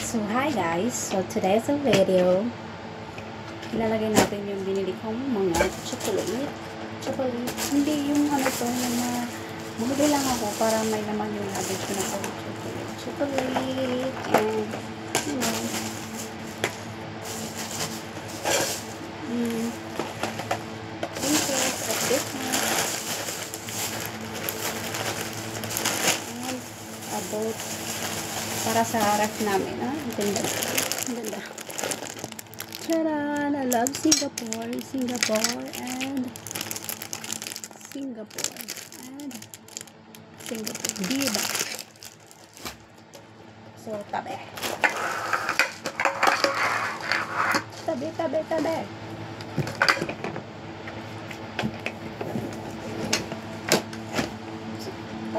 So, hi guys. So, today's video, ilalagay natin yung binili kong mga chocolate. Chocolate. Hindi yung ano to, yung bumili lang ako para may naman yung luggage ko na chocolate. Chocolate. And, you know, Princess of Christmas. And, about para sa ref namin, ang ganda. Ang ganda. Charan! I love Singapore. Singapore. Diba? So, tabi. Tabi.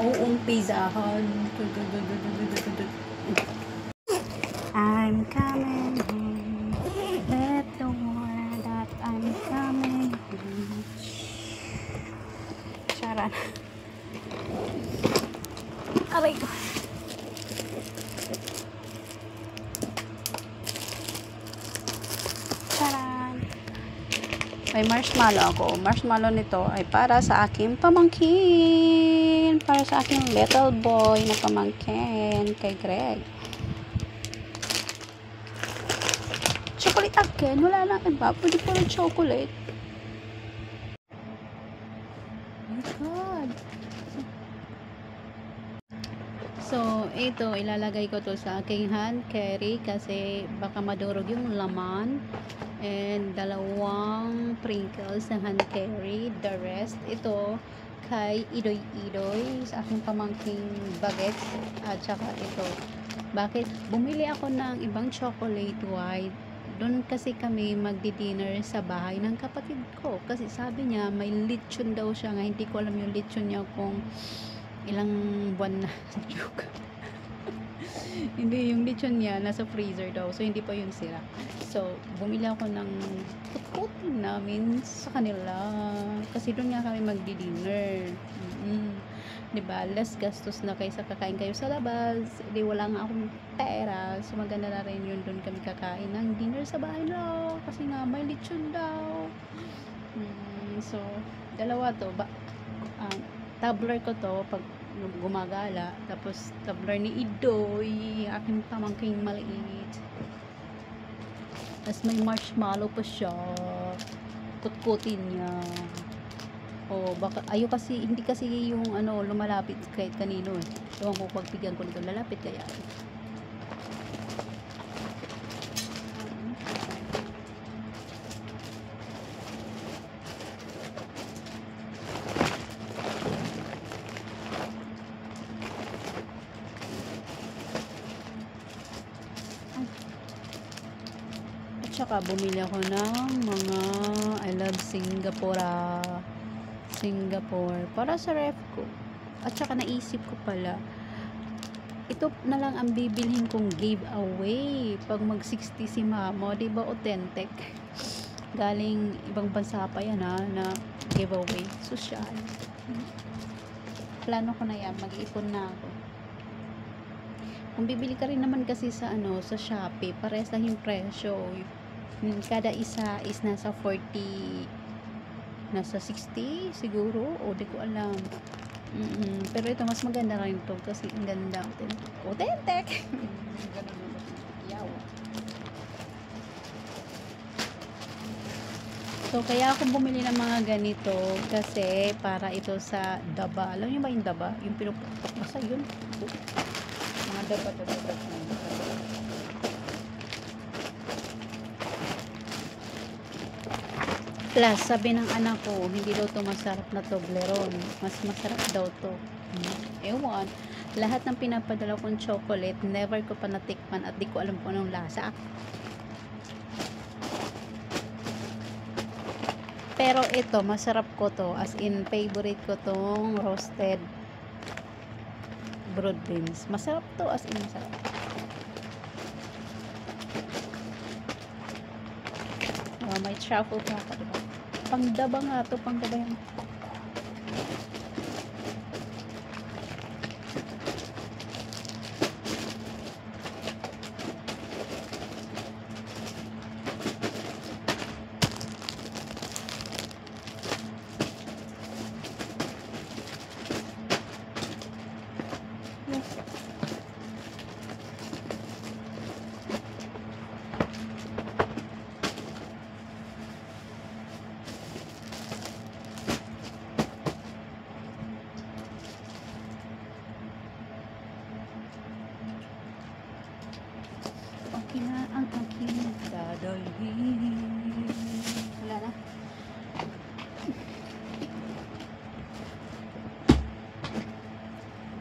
Umpisahan. I'm coming home. Let the word that I'm coming home. Charan. Aray ko. Charan. May marshmallow ako. Marshmallow nito ay para sa aking pamangkin. Para sa aking little boy na pamangkin kay Greg. Chocolate again. Wala na iba. Pwede po ng chocolate. Oh my God. So, ito, ilalagay ko to sa aking hand carry kasi baka madurog yung laman. And dalawang sprinkles na hand carry. The rest, ito, kay Idoy sa aking pamangking bagets. At saka ito. Bakit? Bumili ako ng ibang chocolate white. Doon kasi kami magdi-dinner sa bahay ng kapatid ko. Kasi sabi niya, may lechon daw siya nga. Hindi ko alam yung lechon niya kung ilang buwan na. Joke. Hindi, yung lechon niya nasa freezer daw. So, hindi pa yun sila. So, bumili ako ng putputin namin sa kanila. Kasi doon nga kami magdi-dinner. Diba? Less gastos na kaysa kakain kayo sa labas. Hindi, wala nga akong pera. So, maganda na rin yun. Doon kami kakain ng dinner sa bahay na. Kasi nga, may lechon daw. So, dalawa to. Tumbler ko to pag gumagala. Tapos, tumbler ni Idoy. Aking pamangking maliit. Tapos, may marshmallow pa siya. Kutkutin niya. O, baka, kasi, hindi kasi yung, lumalapit kahit kanino eh. Ewan ko, pagbigyan ko nito, lalapit kaya. At saka, bumili ako ng mga I love Singapore para sa ref ko. At saka naisip ko pala, ito na lang ang bibilhin kong giveaway pag mag 60 si mama, diba authentic, galing ibang bansa pa yan na giveaway, social. Plano ko na yan, mag-iipon na ako. Kung bibili ka rin naman kasi sa sa Shopee, pares lang yung presyo. Kada isa is nasa 40, nasa 60 siguro, o di ko alam. Pero ito mas maganda rin ito kasi ang ganda, authentic. So kaya ako bumili ng mga ganito kasi para ito sa daba. Alam niyo ba yung daba? Yung pinuputok mo sa yun. Mga daba. Plus, sabi ng anak ko, hindi daw to masarap na Toblerone. Mas masarap daw to. Ewan. Lahat ng pinapadala kong chocolate, never ko pa natikman at di ko alam kung anong lasa. Pero ito, masarap ko to. As in, favorite ko tong roasted broad beans. Masarap to. As in, masarap. May truffle pa ako, diba? Pangdaba nga to, pangdaba yan. dadalhin. Wala na.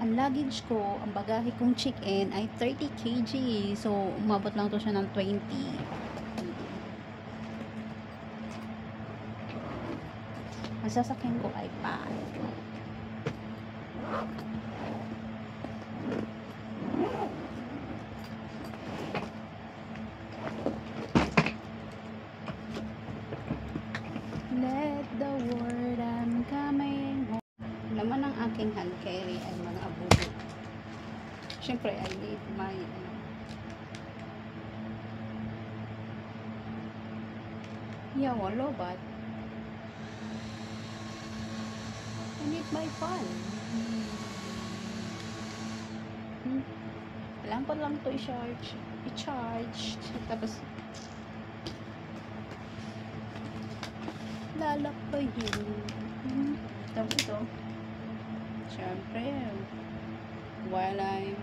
Ang luggage ko, ang bagahe kong check-in ay 30 kg. So, umabot lang to siya ng 20. Ang sasakyan ko ay 5. Let the word I'm coming home. Naman ang aking hand carry ay mga abudo. Siyempre, I need my lobat. I need my phone. Kailangan ko lang ito i-charge. Tapos, lalakbayin. Tapos ito, syempre, while I'm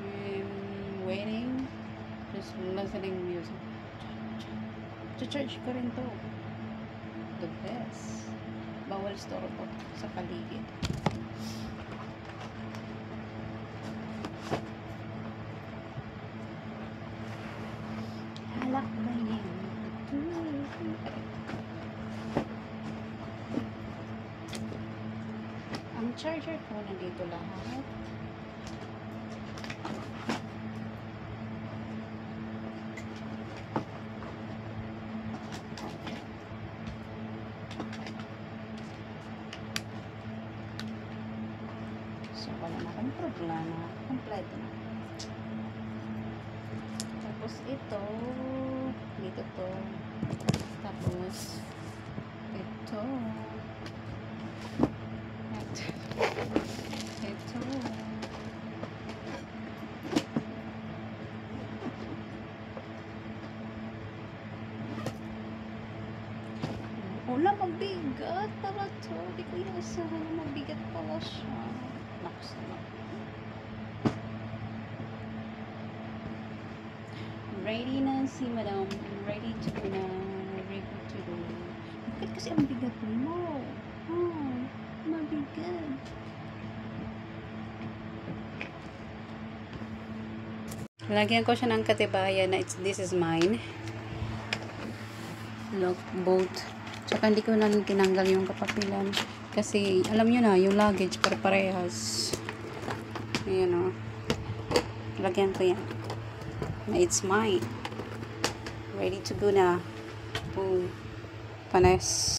waiting, just listening music. Charge ko rin to. The best. Bawal storbo sa paligid. Halakbayin. Ang charger ko nandito lahat. So, wala na akong problema. Kompleto na. Tapos ito, dito to. Tapos, ito. Ito. Wala, mabigat pala to. Di ko inasahan na mabigat pala siya. Lakas naman. Ready na si madam. Ready to go na. Ready to go. Bakit kasi ang bigat mo? Oh, mabigat. Lagyan ko siya ng katibayan na this is mine. Look, both. Tsaka hindi ko na tinanggal yung kapapilan. Kasi, alam nyo na, yung luggage parehas. Ayan o. Lagyan ko yan. Na it's mine. Ready to go na. Boom. Panes.